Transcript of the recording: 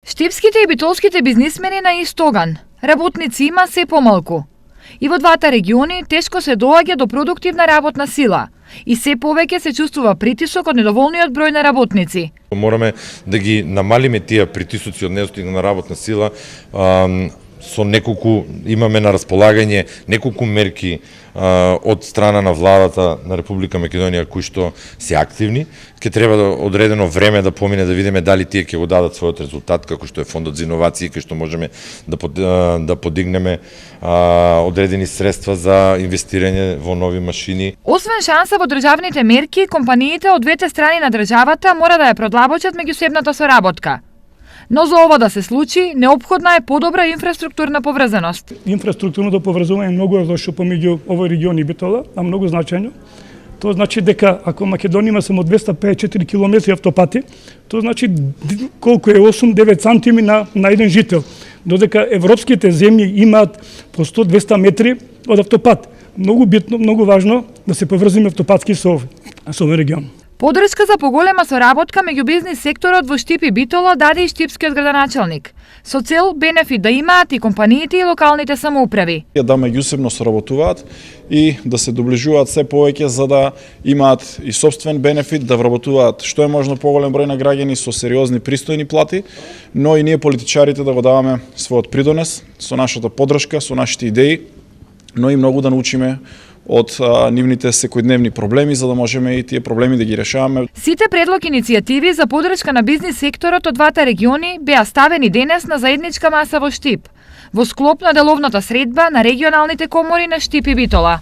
Штипските и битолските бизнисмени на ист оган. Работници има се помалку. И во двата региони тешко се доаѓа до продуктивна работна сила и се повеќе се чувствува притисок од недоволниот број на работници. Мораме да ги намалиме тие притисоци од недостигна работна сила. Со неколку имаме на располагање неколку мерки од страна на владата на Република Македонија кои што се активни. Ке треба одредено време да помине да видиме дали тие ќе го дадат својот резултат, како што е фондот за иновации, кај што можеме да подигнеме одредени средства за инвестирање во нови машини. Освен шанса во државните мерки, компаниите од двете страни на државата мора да ја продлабочат меѓусебната соработка. Но за ова да се случи, неопходна е подобра инфраструктурна поврзаност. Инфраструктурното поврзување многу е лошо помеѓу овој регион и Битола, а многу значајно. Тоа значи дека ако Македонија има само 254 км автопати, тоа значи колку е 8-9 сантими на еден жител, додека европските земји имаат по 100-200 метри од автопат. Многу битно, многу важно да се поврзиме автопатски со овој регион. Подршка за поголема соработка меѓу бизнис секторот во Штип и Битола даде и штипскиот градоначалник, со цел бенефит да имаат и компаниите и локалните самоуправи. Да меѓусебно соработуваат и да се доближуваат се повеќе за да имаат и собствен бенефит, да вработуваат што е можно поголем број на граѓани со сериозни пристојни плати, но и ние политичарите да го даваме својот придонес со нашата поддршка, со нашите идеи, но и многу да научиме од нивните секојдневни проблеми, за да можеме и тие проблеми да ги решаваме. Сите предлог иницијативи за подршка на бизнис секторот од двата региони беа ставени денес на заедничка маса во Штип, во склоп на деловната средба на регионалните комори на Штип и Битола.